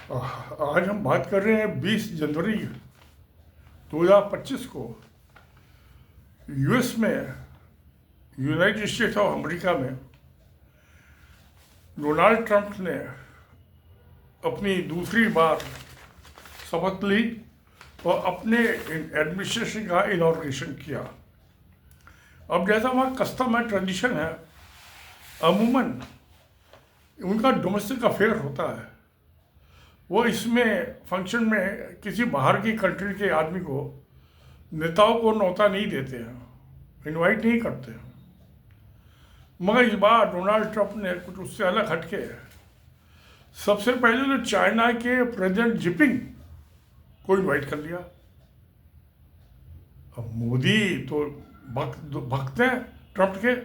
आज हम बात कर रहे हैं 20 जनवरी 2025 को यूएस में, यूनाइटेड स्टेट्स ऑफ अमेरिका में डोनाल्ड ट्रंप ने अपनी दूसरी बार शपथ ली और अपने एडमिनिस्ट्रेशन का इनॉग्रेशन किया। अब जैसा वहाँ कस्टम है, ट्रेडिशन है, अमूमन उनका डोमेस्टिक अफेयर होता है, वो इसमें फंक्शन में किसी बाहर की कंट्री के आदमी को, नेताओं को न्योता नहीं देते हैं, इनवाइट नहीं करते हैं। मगर इस बार डोनाल्ड ट्रंप ने कुछ उससे अलग हटके सबसे पहले तो चाइना के प्रेसिडेंट जिनपिंग को इनवाइट कर लिया। अब मोदी तो भक्त हैं, ट्रंप के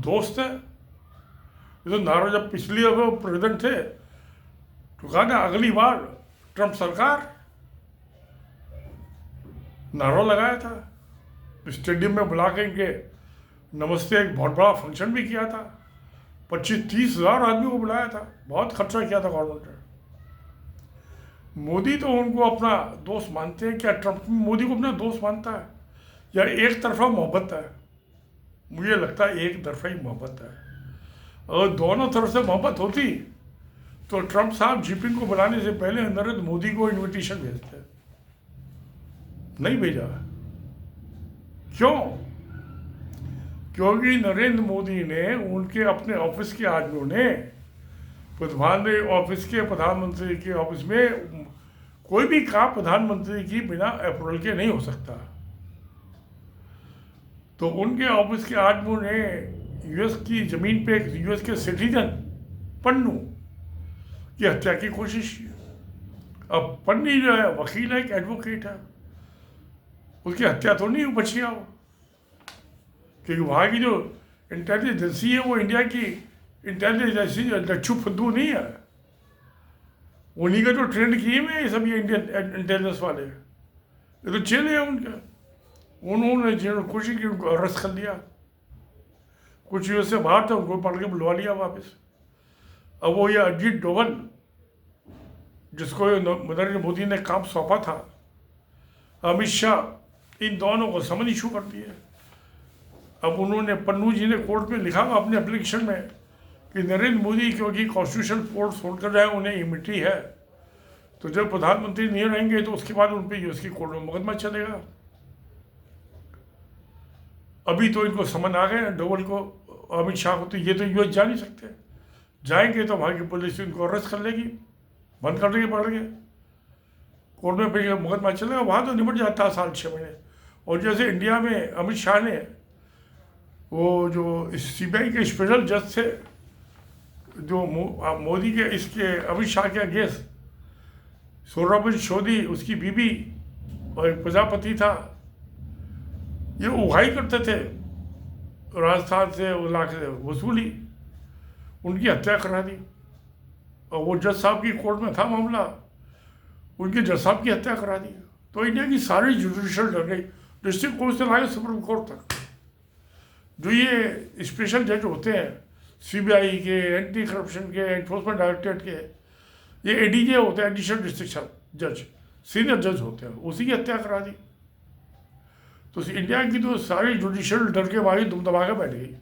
दोस्त हैं। ये तो नारो जब पिछली दफे वो प्रेसिडेंट थे तो कहा ना अगली बार ट्रंप सरकार, नारा लगाया था। स्टेडियम में बुला के इनके नमस्ते एक बहुत बड़ा फंक्शन भी किया था। 25-30 हज़ार आदमी को बुलाया था, बहुत खर्चा किया था गवर्नमेंट ने। मोदी तो उनको अपना दोस्त मानते हैं। क्या ट्रंप मोदी को अपना दोस्त मानता है या एक तरफा मोहब्बत है? मुझे लगता है एक तरफा ही मोहब्बत है। अगर दोनों तरफ से मोहब्बत होती तो ट्रंप साहब जिनपिंग को बुलाने से पहले नरेंद्र मोदी को इनविटेशन भेजते। नहीं भेजा। क्यों? क्योंकि नरेंद्र मोदी ने, उनके अपने ऑफिस के आदमियों ने, प्रधानमंत्री के ऑफिस में कोई भी काम प्रधानमंत्री की बिना अप्रूवल के नहीं हो सकता। तो उनके ऑफिस के आदमियों ने यूएस की जमीन पे यूएस के सिटीजन पन्नू की हत्या की कोशिश की। अब पन्नी जो है वकील है, एक एडवोकेट है, उसकी हत्या तो नहीं बची है वो, क्योंकि वहाँ की जो इंटेलिजेंस एजेंसी है वो इंडिया की इंटेलिजेंस एजेंसी लच्छू फुद्दू नहीं है। उन्हीं का जो ट्रेंड किए हुए ये सब, ये इंडियन इंटेलिजेंस वाले, ये तो चेले हैं उनके। उन्होंने जिन्होंने कोशिश की उनको अरेस्ट कर लिया। कुछ यूएस से बाहर था, उनको पकड़ के बुलवा लिया वापस। अब वो ये अजीत डोवल, जिसको नरेंद्र मोदी ने काम सौंपा था, अमित शाह, इन दोनों को समन इशू कर दिए। अब उन्होंने, पन्नू जी ने कोर्ट में लिखा अपने एप्लीकेशन में कि नरेंद्र मोदी क्योंकि कॉन्स्टिट्यूशन कोर्ट छोड़कर जाए, उन्हें इम्यूनिटी है, तो जब प्रधानमंत्री नहीं रहेंगे तो उसके बाद उन पर यूएस की कोर्ट में मुकदमा चलेगा। अभी तो इनको समन आ गए डोवल को, अमित शाह को, तो ये तो यूएस जा नहीं सकते। जाएंगे तो वहाँ की पुलिस इनको अरेस्ट कर लेगी, बंद कर देगी पकड़ के, कोर्ट में फिर मुकदमा चलेगा। वहाँ तो निपट जाता है 6 महीने। और जैसे इंडिया में अमित शाह ने, वो जो सीबीआई के स्पेशल जज थे, जो मोदी के इसके अमित शाह के अगेंस्ट, सोहराबुद्दीन सोदी, उसकी बीबी और एक प्रजापति था, ये उगाही करते थे राजस्थान से, इलाके से वसूली, उनकी हत्या करा दी। और वो जज साहब की कोर्ट में था मामला, उनके जज साहब की हत्या करा दी। तो इंडिया की सारी जुडिशल डर गई, डिस्ट्रिक्ट कोर्ट से लाके सुप्रीम कोर्ट तक। जो ये स्पेशल जज होते हैं सीबीआई के, एंटी करप्शन के, एनफोर्समेंट डायरेक्टरेट के, ये एडीजे होते हैं, एडिशनल डिस्ट्रिक्ट जज, सीनियर जज होते हैं, उसी की हत्या करा दी। तो इंडिया की तो सारी जुडिशल डर के मारे दुम दबा के बैठ गई।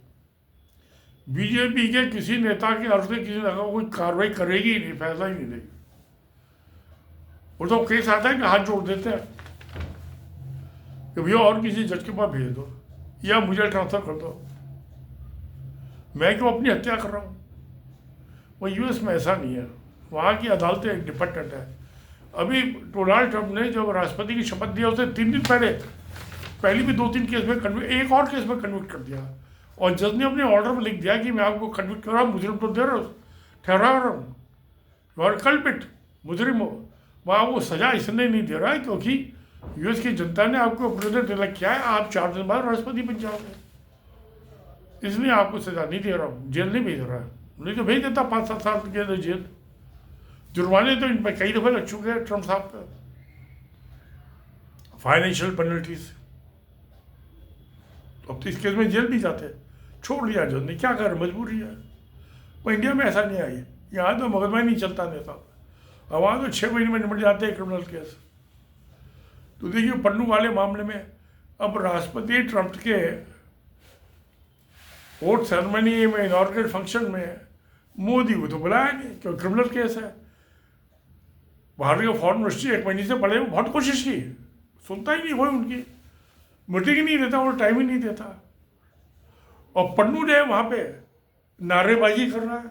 बीजेपी के किसी नेता के अर्थ से किसी नेता कोई कार्रवाई करेगी ही नहीं, फैसला ही नहीं देगी। वो तो केस आता है कि हाथ जोड़ देते हैं कि भैया और किसी जज के पास भेज दो या मुझे ट्रांसफर कर दो, मैं क्यों अपनी हत्या कर रहा हूँ। वो यूएस में ऐसा नहीं है, वहाँ की अदालतें इंडिपेंडेंट है। अभी डोनाल्ड ट्रंप ने जब राष्ट्रपति की शपथ दिया, उससे 3 दिन पहले भी 2-3 केस में एक और केस में कन्विक्ट कर दिया। और जज ने अपने ऑर्डर में लिख दिया कि मैं आपको कन्विक्ट कर रहा हूँ, मुजरिम तो दे रहा हूँ, ठहरा रहा हूँ, और कल्पिट मुजरिम हो। वहाँ वो सज़ा इसलिए नहीं दे रहा है क्योंकि यूएस की जनता ने आपको प्रेसिडेंट इलेक्ट किया है, आप 4 दिन बाद राष्ट्रपति बन जाओगे, इसलिए आपको सज़ा नहीं दे रहा हूँ, जेल नहीं भेज रहा है। नहीं तो भेज देता 5-7 साल के लिए जेल। जुर्माने तो इन पर कई दफ़े लग चुके हैं ट्रंप साहब पर, फाइनेंशियल पेनल्टीज। अब तो इस केस में जेल भी जाते, छोड़ दिया जज ने, क्या कर, मजबूरी है। वो इंडिया में ऐसा नहीं आई, यहाँ तो मुकदमा ही नहीं चलता नेता। वहाँ तो 6 महीने में निपट जाते हैं क्रिमिनल केस। तो देखिए पन्नू वाले मामले में अब राष्ट्रपति ट्रंप के वोट सेरेमनी में, इनॉर्गेट फंक्शन में मोदी को तो बुलाया नहीं, क्योंकि क्रिमिनल केस है। भारत के फॉरेन मिनिस्ट्री 1 महीने से पहले बहुत कोशिश की, सुनता ही नहीं कोई उनकी, मीटिंग ही नहीं देता और टाइम ही नहीं देता। और पन्नू ने वहाँ पे नारेबाजी कर रहा है,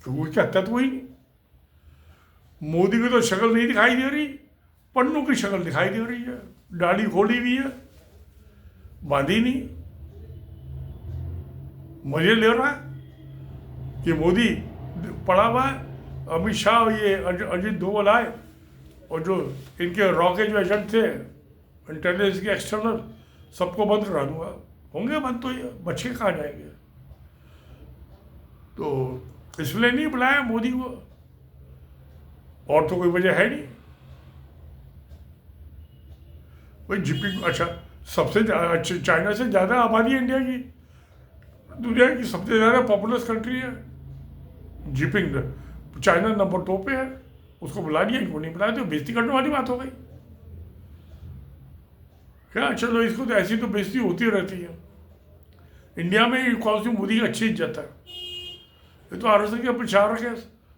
क्योंकि उसकी हत्या तो हुई नहीं। मोदी की तो शक्ल नहीं दिखाई दे रही, पन्नू की शक्ल दिखाई दे रही है, दाढ़ी खोली हुई है, बांधी नहीं। मजे ले रहा है कि मोदी पड़ा हुआ है। अमित शाह और ये अजित डोभाल आए, और जो इनके रॉ के जो एजेंट थे इंटेलिजेंस के एक्सटर्नल, सबको बंद करा दूंगा। होंगे बंद तो ये बच्चे कहाँ जाएंगे। तो इसलिए नहीं बुलाया मोदी को, और तो कोई वजह है नहीं। भाई जीपी, अच्छा सबसे चाइना से ज़्यादा आबादी है इंडिया की, दुनिया की सबसे ज़्यादा पॉपुलस कंट्री है। जीपिंग चाइना नंबर 2 पे है, उसको बुला दिया, इनको नहीं बुलाया तो बेइज्जती करने वाली बात हो गई क्या। चलो इसको तो ऐसी तो बेइज्जती होती रहती है। इंडिया में कौन सी मोदी की अच्छी इज्जत है। ये तो आरएसएस के प्रचारक है,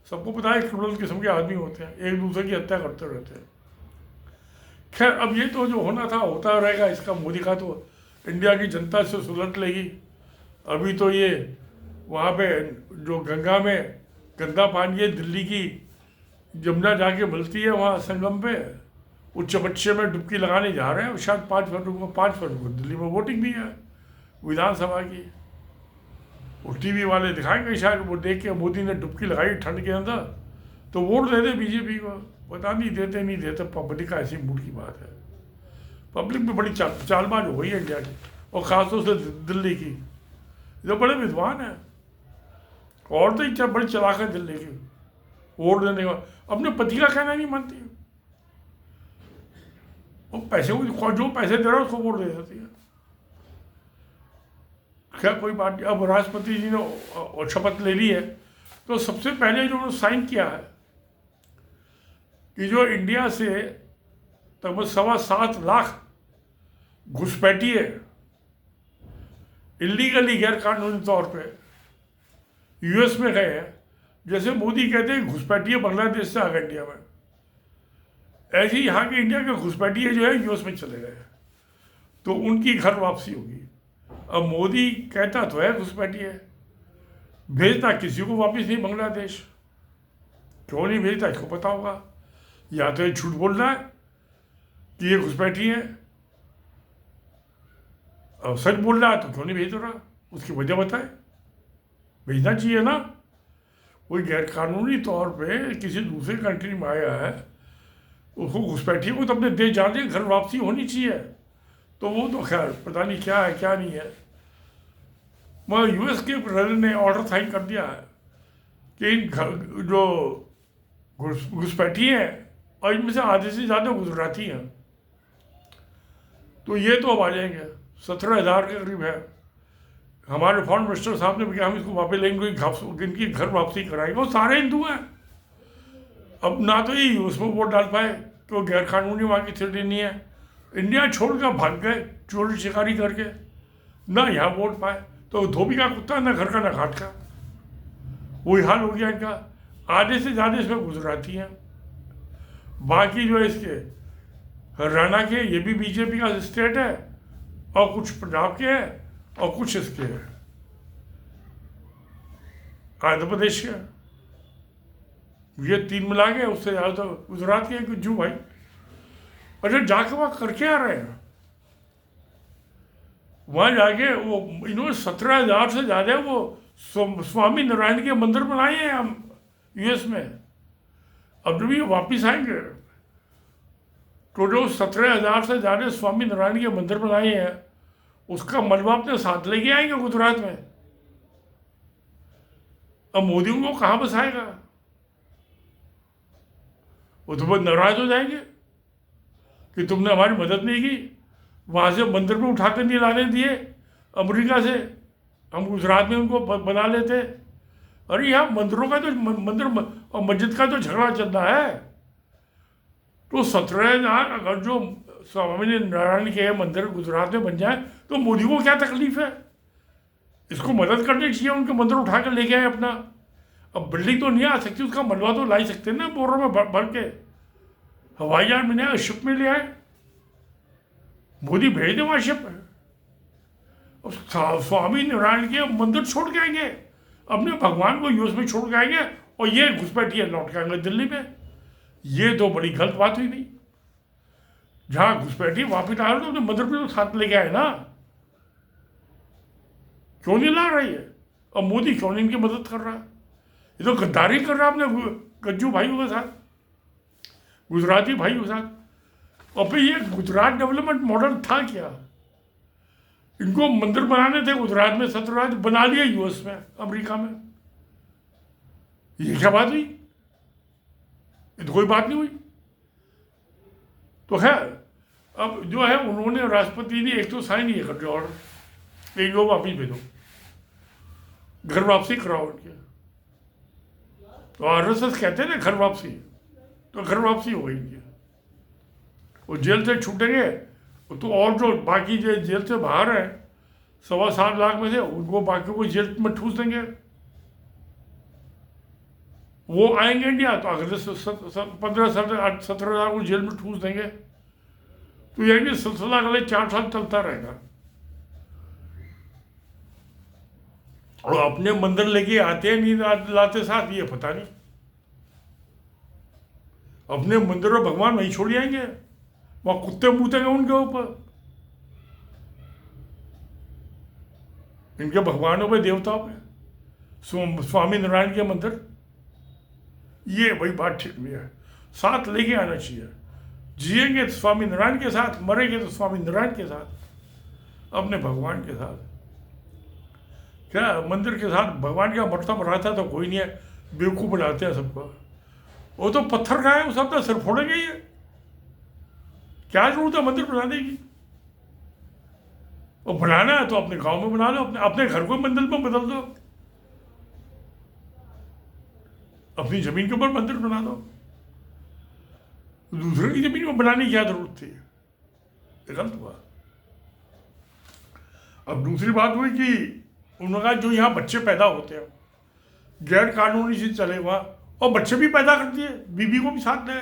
सबको पता है क्रिमिनल किस्म के आदमी होते हैं, एक दूसरे की हत्या करते रहते हैं। खैर अब ये तो जो होना था होता रहेगा, इसका मोदी का तो इंडिया की जनता से सुलट लेगी। अभी तो ये वहाँ पे जो गंगा में गंदा पानी है, दिल्ली की जमुना जाके मिलती है वहाँ संगम पे, उस चबच्चे में डुबकी लगाने जा रहे हैं। शायद 5 फरवरी को दिल्ली में वोटिंग भी है विधानसभा की। वो टीवी वाले दिखाएंगे, शायद वो देख के मोदी ने डुबकी लगाई ठंड के अंदर, तो वोट दे दे बीजेपी को। पता नहीं देते नहीं देते, पब्लिक का ऐसी मूड की बात है। पब्लिक में बड़ी चालबाज हो गई है इंडिया की, और ख़ासतौर से दिल्ली की। जो बड़े विद्वान हैं, और तो इच्छा बड़ी चलाक है दिल्ली की, वोट देने का अपने पति का कहना नहीं मानती। वो पैसे को, जो पैसे दे रहा है उसको वोट दे देती है। क्या कोई बात नहीं। अब राष्ट्रपति जी ने शपथ ले ली है, तो सबसे पहले जो उन्होंने साइन किया है कि जो इंडिया से तब 7.25 लाख घुसपैठिए इलीगली गैर कानूनी तौर पे यूएस में गए हैं। जैसे मोदी कहते हैं घुसपैठिए बांग्लादेश से आ गए इंडिया में, ऐसे ही यहाँ के इंडिया के घुसपैठिए जो है यूएस में चले गए, तो उनकी घर वापसी होगी। अब मोदी कहता तो है घुसपैठिए, भेजता किसी को वापस नहीं बांग्लादेश। क्यों नहीं भेजता इसको पता होगा, या तो ये झूठ बोल रहा है कि ये घुसपैठी है, और सच बोल रहा है तो क्यों नहीं भेज रहा, उसकी वजह बताए। भेजना चाहिए ना। कोई गैर कानूनी तौर पे किसी दूसरे कंट्री में आया है, उसको घुसपैठिए को तो अपने देश जाने घर वापसी होनी चाहिए। तो वो तो खैर पता नहीं क्या है क्या नहीं है। मगर यूएस के प्रेसिडेंट ने ऑर्डर साइन कर दिया है कि इन जो घुसपैठी हैं, और इनमें से आधे से ज़्यादा गुजराती हैं, तो ये तो अब आ जाएंगे। 17,000 के करीब है। हमारे फॉरेन मिनिस्टर साहब ने भी कहा हम इसको वापस लेंगे, इनकी घर वापसी कराएंगे। वो सारे हिंदू हैं। अब ना तो ये उसमें वोट डाल पाए कि वो गैर कानूनी वहाँ की स्थिति नहीं है, इंडिया छोड़कर भाग गए चोरी शिकारी करके, ना यहाँ वोट पाए, तो धोबी का कुत्ता ना घर का ना घाट का, वही हाल हो गया इनका। आधे से ज़्यादा इसमें गुजराती हैं, बाकी जो है इसके हरियाणा के, ये भी बीजेपी का स्टेट है, और कुछ पंजाब के हैं, और कुछ इसके हैं आंध्र प्रदेश के। ये 3 मिला के, उससे ज़्यादा तो गुजरात के हैं जू भाई। अच्छा जाके वहाँ करके आ रहे हैं, वहाँ जाके वो इन्होंने 17,000 से ज़्यादा वो स्वामी नारायण के मंदिर बनाए हैं हम यूएस में। अब जब ये वापिस आएंगे तो जो 17,000 से ज़्यादा स्वामी नारायण के मंदिर बनाए हैं, उसका मलबा अपने साथ लेके आएंगे गुजरात में। अब मोदी उनको कहाँ बसाएगा, वो तो बहुत नाराज हो जाएंगे कि तुमने हमारी मदद नहीं की, वहाँ से मंदिर में उठा कर नहीं लाने दिए अमेरिका से, हम गुजरात में उनको बना लेते। अरे यहाँ मंदिरों का तो मंदिर और मस्जिद का तो झगड़ा चल रहा है। तो 17,000 अगर जो स्वामी नारायण के मंदिर गुजरात में बन जाए तो मोदी को क्या तकलीफ है? इसको मदद करनी चाहिए, उनके मंदिर उठा कर लेके आए अपना। अब बिल्डिंग तो नहीं आ सकती, उसका मलबा तो ला ही सकते हैं ना, बोरों में भर के हवाई जहाज में नहीं, शिप में ले आए, मोदी भेज दे वहाँ शिप। स्वामी नारायण के मंदिर छोड़ के आएंगे, अपने भगवान को यूएस में छोड़ के आएंगे और ये घुसपैठिए लौट के आएंगे दिल्ली में। ये तो बड़ी गलत बात हुई नहीं। जहाँ घुसपैठिए वापिस आ रहे तो अपने मंदिर पे तो साथ लेके आए ना, क्यों नहीं ला रही है? और मोदी क्यों नहीं इनकी मदद कर रहा है? ये तो गद्दारी कर रहा है अपने गज्जू भाइयों के साथ, गुजराती भाइयों के साथ। और फिर ये गुजरात डेवलपमेंट मॉडल था क्या? इनको मंदिर बनाने थे गुजरात में, 17 बना लिया यूएस में, अमेरिका में। ये क्या बात हुई? ये तो कोई बात नहीं हुई। तो खैर अब जो है उन्होंने, राष्ट्रपति ने एक तो साइन ये कर दिया ऑर्डर, एक लोग वापिस भेजो, घर वापसी कराओ उनके। तो आरएसएस कहते हैं ना घर वापसी, तो घर वापसी हो गई इनकी। वो जेल से छूटेंगे तो और जो बाकी जो जेल से बाहर है 7.25 लाख में से, उनको बाकी को जेल में ठूस देंगे। वो आएंगे इंडिया तो अगले 15-17 को जेल में ठूस देंगे। तो ये सिलसिला अगले 4 साल चलता रहेगा। और अपने मंदिर लेके आते हैं नहीं लाते साथ, ये पता नहीं। अपने मंदिर और भगवान वहीं छोड़ जाएंगे, वहां कुत्ते मूतेंगे उनके ऊपर, इनके भगवानों पे, देवताओं पे, स्वामी नारायण के मंदिर। ये वही बात ठीक नहीं है, साथ लेके आना चाहिए। जिएंगे तो स्वामी नारायण के साथ, मरेंगे तो स्वामी नारायण के साथ, अपने भगवान के साथ। क्या मंदिर के साथ भगवान का मरता बनाता तो कोई नहीं है, बेवकूफ़ बनाते हैं सबको। वो तो पत्थर का है, वो सब तो सिर फोड़ेंगे ही है। क्या जरूरत है मंदिर बनाने की? वो बनाना है तो अपने गांव में बना लो, अपने घर को मंदिर में बदल दो, अपनी जमीन के ऊपर मंदिर बना दो। दूसरे की जमीन में बनाने की क्या जरूरत थी? ये गलत हुआ। अब दूसरी बात हुई कि उन्होंने कहा जो यहाँ बच्चे पैदा होते हैं गैर कानूनी से चले हुआ, और बच्चे भी पैदा करती है, बीबी को भी साथ ले।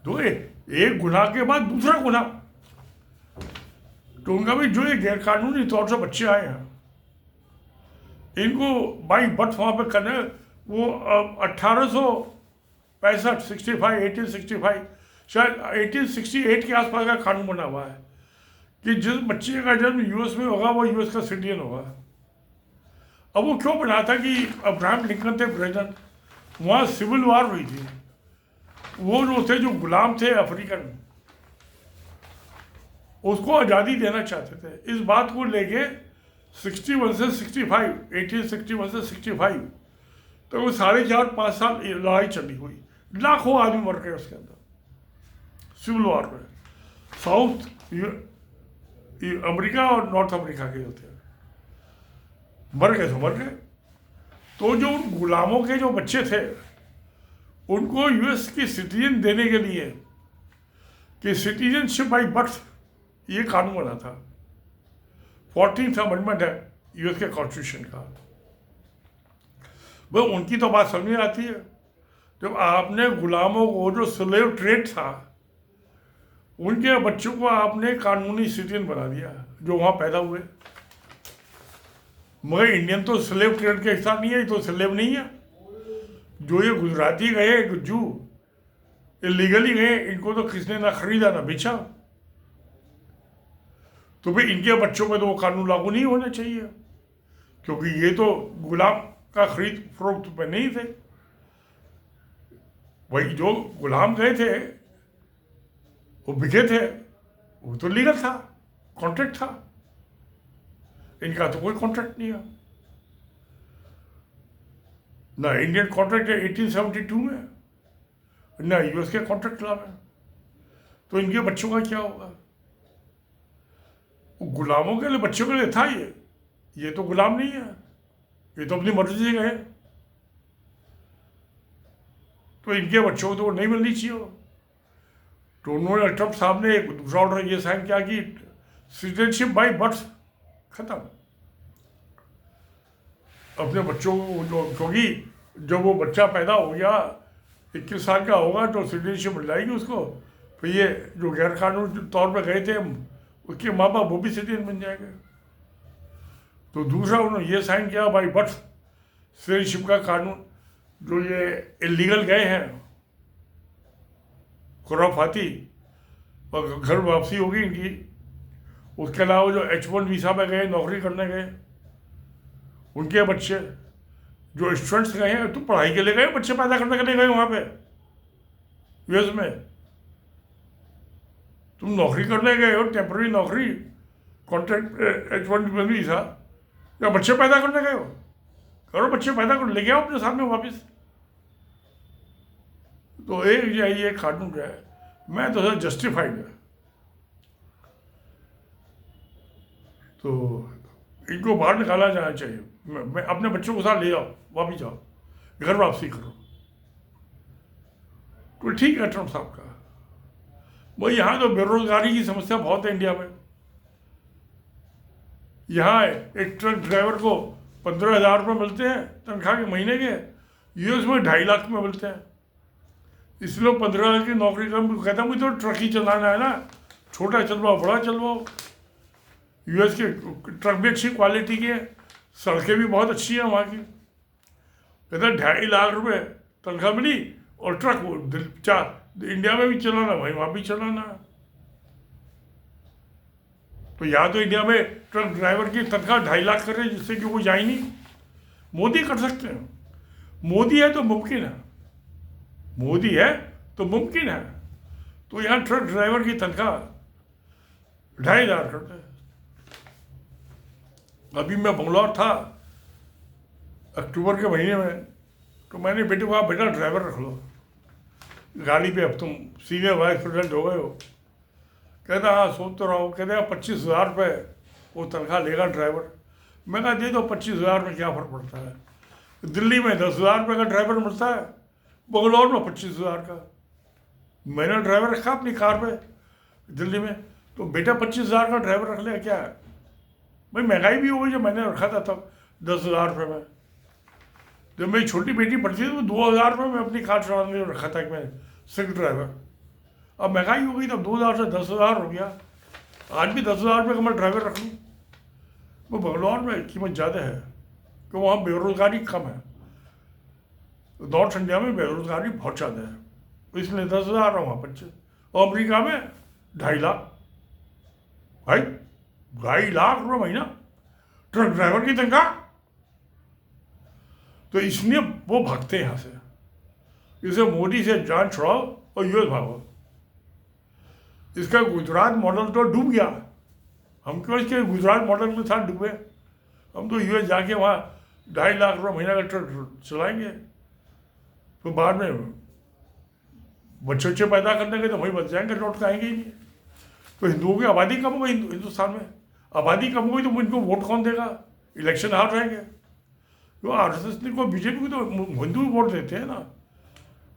तो एक गुनाह के बाद दूसरा गुनाह। तो उनका भी जो ये गैर कानूनी तौर से बच्चे आए हैं, इनको बाई बर्थ वहाँ पे करने, वो 1865 शायद 1868 के आसपास का कानून बना हुआ है कि जिस बच्चे का जन्म यूएस में होगा वो यूएस का सिटीजन होगा। अब वो क्यों बना था कि अब्राहम लिंकन थे प्रेसिडेंट, वहाँ सिविल वार हुई थी, वो जो थे जो गुलाम थे अफ्रीकन, उसको आज़ादी देना चाहते थे। इस बात को लेके 1861 से 65 तो वो 4.5 साल लड़ाई चली हुई, लाखों आदमी मर गए उसके अंदर सिविल वार में। साउथ अमेरिका और नॉर्थ अमेरिका के होते हैं, मर गए तो मर गए। तो जो उन गुलामों के जो बच्चे थे उनको यूएस की सिटीजन देने के लिए कि सिटीजनशिप बाई बर्थ, ये कानून बना था। 14th अमेंडमेंट है यूएस के कॉन्स्टिट्यूशन का। वो उनकी तो बात समझ में आती है। जब आपने गुलामों को, जो स्लेव ट्रेड था, उनके बच्चों को आपने कानूनी सिटीजन बना दिया जो वहाँ पैदा हुए। मगर इंडियन तो स्लेव ट्रेड के हिसाब नहीं है, ये तो स्लेव नहीं है। जो ये गुजराती गए, गुज्जू इलीगली गए, इनको तो किसने ना खरीदा ना बेचा। तो भाई इनके बच्चों में तो वो कानून लागू नहीं होना चाहिए, क्योंकि ये तो गुलाम का खरीद फरोख्त पे नहीं थे। वही जो गुलाम गए थे वो बिके थे, वो तो लीगल था, कॉन्ट्रैक्ट था। इनका तो कोई कॉन्ट्रैक्ट नहीं है ना, इंडियन कॉन्ट्रैक्ट है 1872 में, ना यूएस के कॉन्ट्रैक्ट ला में। तो इनके बच्चों का क्या होगा? गुलामों के लिए, बच्चों के लिए था ये तो गुलाम नहीं है, ये तो अपनी मर्जी से गए। तो इनके बच्चों को तो नहीं मिलनी चाहिए। तो उन्होंने, ट्रम्प साहब ने एक दूसरा ऑर्डर ये साइन किया कि सिटीजनशिप बाय बर्थ खत्म। अपने बच्चों को जो, क्योंकि जब वो बच्चा पैदा हो गया 21 साल का होगा तो सिटीजनशिप मिल जाएगी उसको। फिर ये जो गैर कानूनी तौर पर गए थे उसके माँ बाप वो भी सिटीजन बन जाएंगे। तो दूसरा उन्होंने ये साइन किया बाई बर्थ सिटीजनशिप का कानून। जो ये इलीगल गए हैं खुराफाती, और घर वापसी होगी इनकी। उसके अलावा जो H1 वीज़ा पे गए, नौकरी करने गए, उनके बच्चे, जो स्टूडेंट्स गए हैं, तो पढ़ाई के लिए गए, बच्चे पैदा करने के लिए गए वहाँ पे यूएस में। तुम नौकरी करने गए हो, टेम्पररी नौकरी, कॉन्ट्रैक्ट H1 वीज़ा, या बच्चे पैदा करने गए हो? करो, बच्चे पैदा कर लेके आओ अपने सामने वापस। तो ये कानून जो है, मैं तो सर जस्टिफाइड है। तो इनको बाहर निकाला जाना चाहिए। मैं अपने बच्चों को साथ ले जाओ, वापिस जाओ, घर वापसी करो। तो ठीक है ट्रम्प साहब का। वो यहाँ तो बेरोजगारी की समस्या बहुत है इंडिया में। यहाँ एक ट्रक ड्राइवर को 15,000 रुपये मिलते हैं तनख्वाह के महीने के, यूएस में 2.5 लाख में मिलते हैं। इसलिए 15 लाख की नौकरी का कहता हूँ तो ट्रक ही चलाना है ना, छोटा चलवाओ बड़ा चलवाओ। यूएस के ट्रक भी अच्छी क्वालिटी के, सड़कें भी बहुत अच्छी हैं वहाँ की। कहता 2.5 लाख रुपये तनख्वाह मिली और ट्रक इंडिया में भी चलाना, वहाँ भी चलाना। तो यहाँ तो इंडिया में ट्रक ड्राइवर की तनख्वाह 2.5 लाख कर रहे हैं, जिससे कि वो जाए नहीं। मोदी कर सकते हैं, मोदी है तो मुमकिन है, मोदी है तो मुमकिन है। तो यहाँ ट्रक ड्राइवर की तनख्वाह 2,500 करते हैं। अभी मैं बंगलौर था अक्टूबर के महीने में, तो मैंने बेटे को कहा बेटा ड्राइवर रख लो गाड़ी पे, अब तुम सीनियर वाइस प्रेसिडेंट हो गए हो। कहता हाँ सोच तो रहा हूँ। कहते 25,000 रुपये वो तनख्वाह लेगा ड्राइवर। मैं कहा दे दो, 25,000 में क्या फ़र्क पड़ता है। दिल्ली में 10,000 रुपये का ड्राइवर मिलता है, बंगलौर में 25,000 का। मैंने ड्राइवर रखा अपनी कार पे दिल्ली में, तो बेटा 25,000 का ड्राइवर रख लिया क्या है भाई। महंगाई भी हो गई, जो मैंने रखा था तब 10,000 रुपये में। जब मेरी छोटी बेटी पढ़ती थी तो 2,000 रुपये में अपनी कार चलाने में रखा था कि मैं सिख ड्राइवर। अब महंगाई हो गई तब 2,000 से 10,000 हो गया। आज भी 10,000 रुपये का मैं ड्राइवर रख लूँ। वो बंगलौर में कीमत ज़्यादा है कि वहाँ बेरोजगारी कम है। नॉर्थ इंडिया में बेरोजगारी बहुत ज़्यादा है, इसलिए 10,000 है वहाँ 25। और अमेरिका में 2.5 लाख। भाई 2.5 लाख रुपये महीना ट्रक ड्राइवर की तनख्वाह। तो इसलिए वो भागते हैं यहाँ से। इसे मोदी से जान छुड़ाओ और यूएस भागो। इसका गुजरात मॉडल तो डूब गया। हम क्यों इसके गुजरात मॉडल में साथ डूबे। हम तो यूएस जाके वहाँ 2.5 लाख रुपये महीना का ट्रक चलाएंगे, तो बाद में बच्चे पैदा करने के तो वहीं बच जाएंगे, लौट के आएंगे ही नहीं। तो हिंदुओं की आबादी कम हो गई हिंदुस्तान में। आबादी कम हो गई तो इनको वोट कौन देगा, इलेक्शन हार रहेंगे। तो RSS को बीजेपी को तो हिंदू वोट देते हैं ना,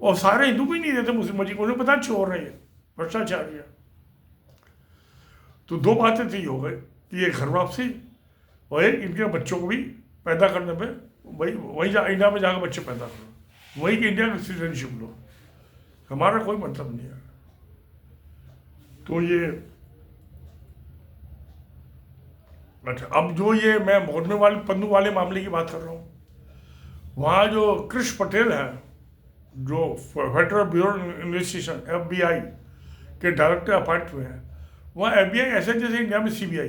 और सारे हिंदू भी नहीं देते मुस्लिम जी को, उन्हें पता छोड़ रही है भ्रष्टाचार। तो दो बातें थी हो गई कि ये घर वापसी और एक इनके बच्चों को भी पैदा करने पे वही इंडिया में जाकर बच्चे पैदा करो, वही कि इंडिया का सिटीजनशिप लो। हमारा कोई मतलब नहीं है। तो ये अच्छा, अब जो ये मैं मोहल्ले वाले पन्नू वाले मामले की बात कर रहा हूँ, वहाँ जो कृष पटेल है, जो फेडरल ब्यूरो इन्वेस्टिगेशन FBI के डायरेक्टर अपॉइंट हुए हैं, वहाँ FBI ऐसे जैसे इंडिया में CBI।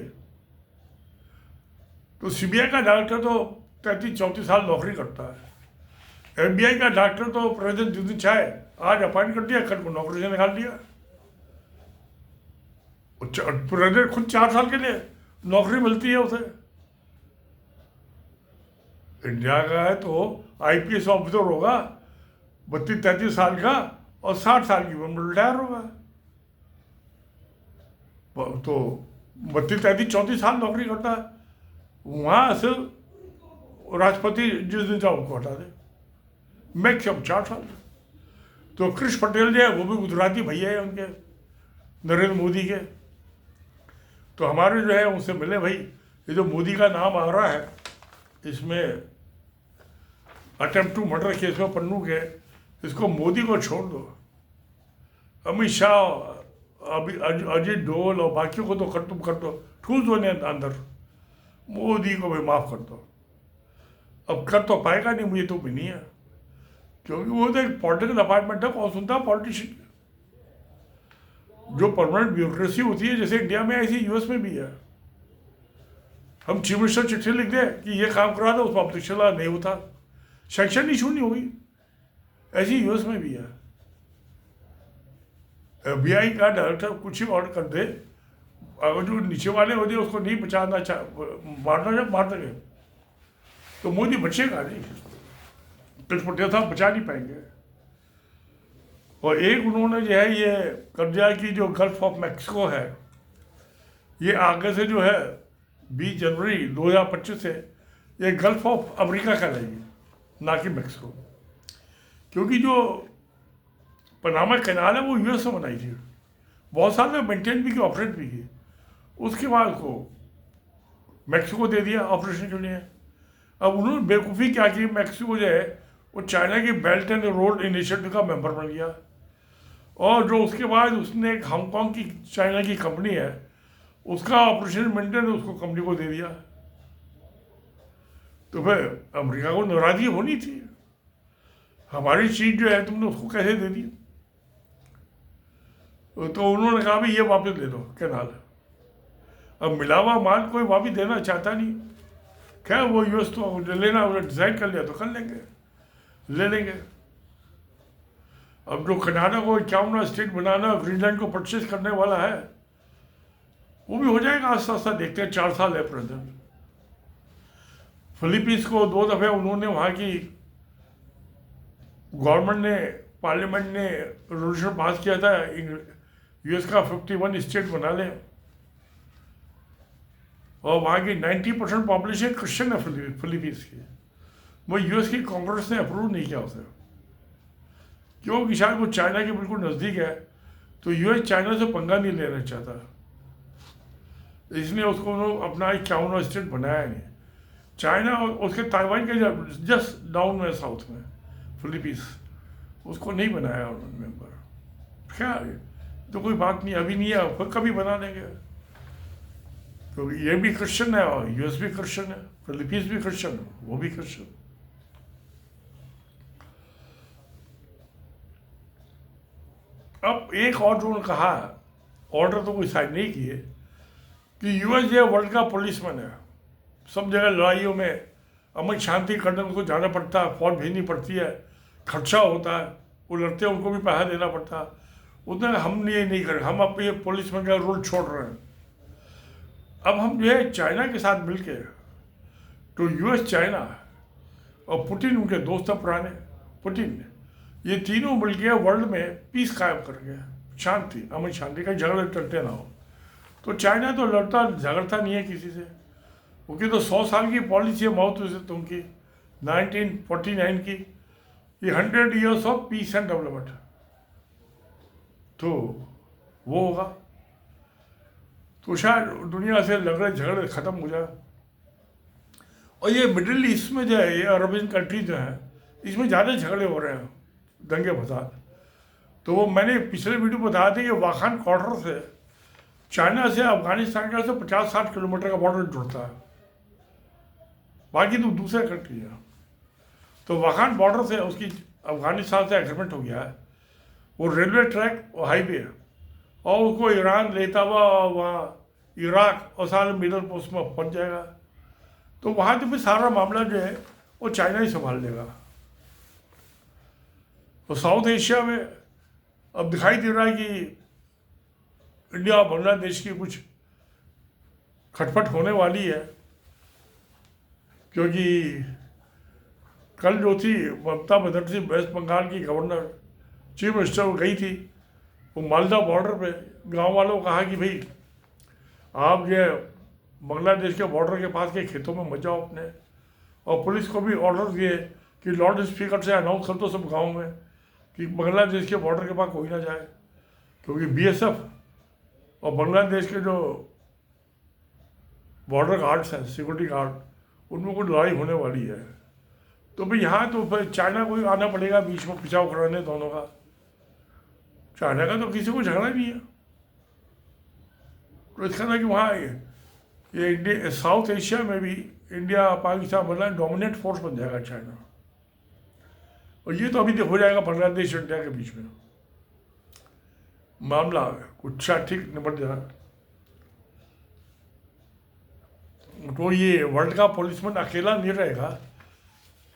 तो CBI का डायरेक्टर तो 33-34 साल नौकरी करता है। FBI का डायरेक्टर तो प्रेसिडेंट जिस दिन चाहे आज अपॉइंट कर दिया, कल को नौकरी से निकाल दिया। प्रेसिडेंट खुद 4 साल के लिए नौकरी मिलती है उसे। इंडिया का है तो IPS ऑफिसर होगा 32-33 साल का, और 60 साल की उम्र में रिटायर होगा। तो 32-33-34 साल नौकरी करता है, वहाँ से राष्ट्रपति जिस दिन चाहो उनको हटा दे, मैक्सिमम 4 साल। तो कृष पटेल जो है वो भी गुजराती भैया है उनके, नरेंद्र मोदी के। तो हमारे जो है उनसे मिले, भाई ये जो मोदी का नाम आ रहा है इसमें अटेम्प्ट टू मर्डर केस में पन्नू के, इसको मोदी को छोड़ दो, अमित शाह अभी अजीत डोल और बाकियों को तो तुम कर दो, ठूस दो ने अंदर, मोदी को भी माफ़ कर दो। अब कर तो पाएगा नहीं, मुझे तो भी नहीं है, क्योंकि वो तो एक पॉलिटिकल अपार्टमेंट है, कौन सुनता पॉलिटिशियन। जो परमानेंट ब्यूरोक्रेसी होती है जैसे इंडिया में, ऐसी यूएस में भी है। हम चीफ मिनिस्टर चिट्ठी लिख दें कि ये काम करा दो, उस पर ऑब्जेक्शन नहीं होता, सैंक्शन इशू नहीं होगी, ऐसी यूएस में भी है। FBI का डायरेक्टर कुछ ही ऑर्डर कर दे, अगर जो नीचे वाले होते उसको नहीं बचाना मार देंगे, तो मोदी बचेगा नहीं, कृष पटेल साहब बचा नहीं पाएंगे। और एक उन्होंने जो है ये कर दिया कि जो गल्फ ऑफ मैक्सिको है, ये आगे से जो है 20 जनवरी 2025 से ये गल्फ ऑफ अमेरिका कहलाएगी, ना कि मैक्सिको। क्योंकि जो पनामा कैनाल है वो यूएस में बनाई थी, बहुत साल में मेंटेन भी की, ऑपरेट भी की, उसके बाद को मैक्सिको दे दिया ऑपरेशन के लिए। अब उन्होंने बेवकूफ़ी क्या की, मैक्सिको जो है वो चाइना की बेल्ट एंड रोड इनिशिएटिव का मेंबर बन गया, और जो उसके बाद उसने एक हांगकांग की चाइना की कंपनी है उसका ऑपरेशन मेंटेन उसको कंपनी को दे दिया। तो फिर अमेरिका को नाराजगी होनी थी, हमारी चीज जो है तुमने उसको कैसे दे दी। तो उन्होंने कहा भाई ये वापस ले लो कैनाल। अब मिला हुआ माल कोई वापस देना चाहता नहीं, खैर वो यूएस तो लेना डिसाइड कर लिया तो कर लेंगे, ले लेंगे। अब जो कनाडा को 51वां स्टेट बनाना, ग्रीनलैंड को परचेज करने वाला है, वो भी हो जाएगा आस्ता आस्ता, देखते हैं, 4 साल है प्रेजेंट। फिलीपींस को 2 दफ़े उन्होंने वहाँ की गवर्नमेंट ने, पार्लियामेंट ने रेजोल्यूशन पास किया था यूएस का 51 स्टेट बना लें, और वहाँ की 90% पॉपुलेशन क्रिश्चियन है फिलीपींस की। वो यूएस की कांग्रेस ने अप्रूव नहीं किया उसे, क्योंकि शायद वो चाइना के बिल्कुल नज़दीक है, तो यूएस चाइना से पंगा नहीं लेना चाहता, इसलिए उसको उन्होंने अपना 51वां स्टेट बनाया नहीं। चाइना और उसके ताइवान के जस्ट डाउन में साउथ में फिलीपींस, उसको नहीं बनाया उन्होंने मेंबर। क्या तो कोई बात नहीं, अभी नहीं है, फिर कभी बना देंगे, क्योंकि ये भी क्रिश्चियन है और यूएस भी क्रिश्चियन है, फिलीपींस भी क्रिश्चियन है, वो भी क्रिश्चियन। अब एक और जो कहा, ऑर्डर तो कोई साइन नहीं किए, कि यूएस जो वर्ल्ड का पुलिसमैन है, सब जगह लड़ाइयों में अमन शांति करने उनको जाना पड़ता है, फौज भेजनी पड़ती है, खर्चा होता है, वो लड़ते हैं उनको भी पैसा देना पड़ता है, उतना हम ये नहीं करें, हम अपने पुलिसमैन का रोल छोड़ रहे हैं। अब हम जो है चाइना के साथ मिलके, तो यूएस, चाइना और पुतिन, उनके दोस्त हैं पुराने, पुतिन, ये तीनों मिलके वर्ल्ड में पीस कायम कर गए, शांति, अमन शांति, का झगड़े चलते ना हो। तो चाइना तो लड़ता झगड़ता नहीं है किसी से, क्योंकि तो 100 साल की पॉलिसी है माओ से तुम की 1949 की, ये 100 years of peace and development, तो वो होगा तो शायद दुनिया से लड़ाई झगड़े ख़त्म हो जाए। और ये मिडिल ईस्ट में जो है, ये अरबियन कंट्री जो है, इसमें ज़्यादा झगड़े हो रहे हैं, दंगे फसाद। तो वो मैंने पिछले वीडियो में बताया था कि वाखान कॉर्डर से चाइना से अफगानिस्तान का 50-60 किलोमीटर का बॉर्डर जुड़ता है, बाकी तो दूसरे कंट्री है। तो वाखान बॉर्डर से उसकी अफगानिस्तान से एग्रीमेंट हो गया है, वो रेलवे ट्रैक और हाईवे है, और उसको ईरान लेता हुआ वहाँ इराक और सारे मिडल पोस्ट में पहुँच जाएगा। तो वहाँ तो फिर सारा मामला जो है वो चाइना ही संभाल लेगा। तो साउथ एशिया में अब दिखाई दे रहा है कि इंडिया और बांग्लादेश की कुछ खटपट होने वाली है, क्योंकि कल जो थी ममता बनर्जी वेस्ट बंगाल की गवर्नर, चीफ मिनिस्टर वो गई थी, वो मालदा बॉर्डर पे गांव वालों को कहा कि भाई आप ये बांग्लादेश के बॉर्डर के पास के खेतों में मत जाओ अपने। और पुलिस को भी ऑर्डर दिए कि लाउड स्पीकर से अनाउंस कर दो सब गाँव में कि बांग्लादेश के बॉर्डर के पास कोई ना जाए, क्योंकि बीएसएफ और बांग्लादेश के जो बॉर्डर गार्ड्स हैं, सिक्योरिटी गार्ड, उनमें कोई लड़ाई होने वाली है। तो भाई यहाँ तो फिर चाइना को ही आना पड़ेगा बीच में पिछाव कराने दोनों का। चाइना का तो किसी को झगड़ा नहीं है। तो इसका ना कि वहाँ ये इंडिया साउथ एशिया में भी इंडिया पाकिस्तान बना डोमिनेंट फोर्स बन जाएगा चाइना। और ये तो अभी तो हो जाएगा बांग्लादेश और इंडिया के बीच में मामला कुछ ठीक निपट जाएगा। तो ये वर्ल्ड का पुलिसमैन अकेला नहीं रहेगा,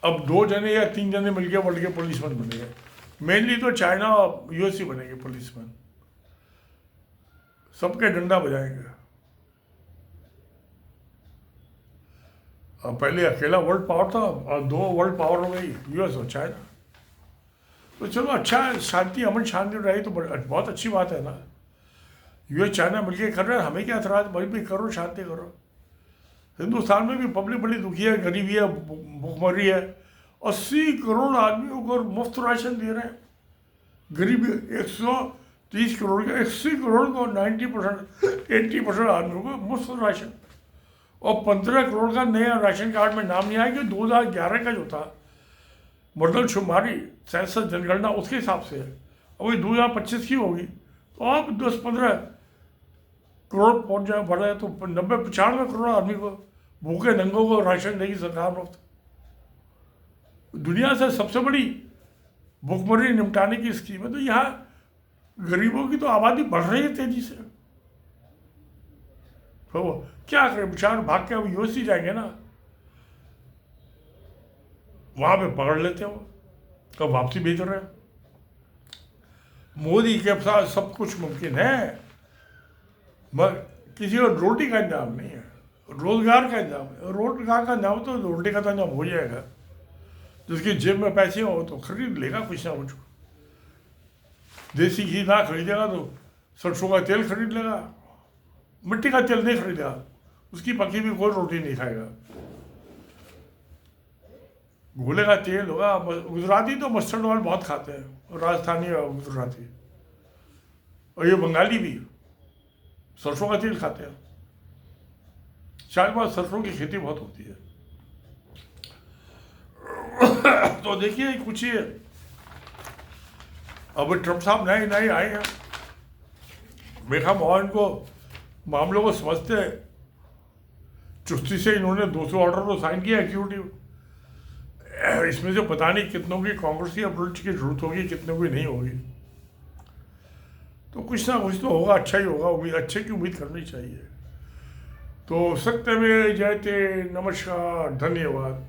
अब 2 जने या 3 जने मिलकर वर्ल्ड के पुलिसमैन बनेंगे। मेनली तो चाइना और यूएसए बनेंगे पुलिसमैन, सबके डंडा बजाएंगे। अब पहले अकेला वर्ल्ड पावर था और 2 वर्ल्ड पावर हो गई, यूएस और चाइना। तो चलो अच्छा है, शांति अमन शांति रही तो बहुत अच्छी बात है ना। यूएस चाइना मिलके कर रहे हैं, हमें क्या एतराज, भाई भी करो, शांति करो। हिंदुस्तान में भी पब्लिक बड़ी दुखी है, गरीबी है, भूखमरी है। 80 करोड़ आदमियों को मुफ्त राशन दे रहे हैं। गरीबी 130 करोड़ के 80 करोड़ को 80% आदमियों को मुफ्त राशन। और 15 करोड़ का नया राशन कार्ड में नाम नहीं आया कि 2011 का जो था मर्दमशुमारी सेंसस जनगणना उसके हिसाब से है, और वही 2025 की होगी। तो आप 10-15 करोड़ पहुंच जाए बढ़ जाए तो 90-95 करोड़ आदमी को, भूखे नंगों को राशन देगी सरकार मुफ्त। दुनिया से सबसे बड़ी भूखमरी निपटाने की स्कीम है। तो यहाँ गरीबों की तो आबादी बढ़ रही है तेजी से। तो क्या करें, बेचारे भाग के अब यूएस ही जाएंगे ना, वहां पे पकड़ लेते हो तो वापसी भेज रहे हैं। मोदी के साथ सब कुछ मुमकिन है, मगर किसी को रोटी का इंतजाम नहीं है, रोजगार का इंतजाम है। रोजगार का इंतजाम तो रोटी का तो इंतजाम हो जाएगा। जिसकी जेब में पैसे हो तो खरीद लेगा कुछ ना कुछ। देसी घी ना खरीदेगा तो सरसों का तेल खरीद लेगा, मिट्टी का तेल नहीं खरीदेगा, उसकी पकी भी कोई रोटी नहीं खाएगा। गोले का तेल होगा। गुजराती तो मस्टर्ड ऑयल बहुत खाते हैं, राजस्थानी और गुजराती, और ये बंगाली भी सरसों का तेल खाते हैं। शायद बात सरसों की खेती बहुत होती है। तो देखिए कुछ ये अब ट्रम्प साहब नए आए हैं, मेघा मोहन को मामलों को समझते चुस्ती से इन्होंने 200 ऑर्डर को साइन किया एग्जीक्यूटिव। इसमें से पता नहीं कितनों की कांग्रेस की अप्रोच की जरूरत होगी, कितनों की नहीं होगी। तो कुछ ना कुछ तो होगा, अच्छा ही होगा, उम्मीद अच्छे की उम्मीद करनी चाहिए। तो सत्य में जयते। नमस्कार, धन्यवाद।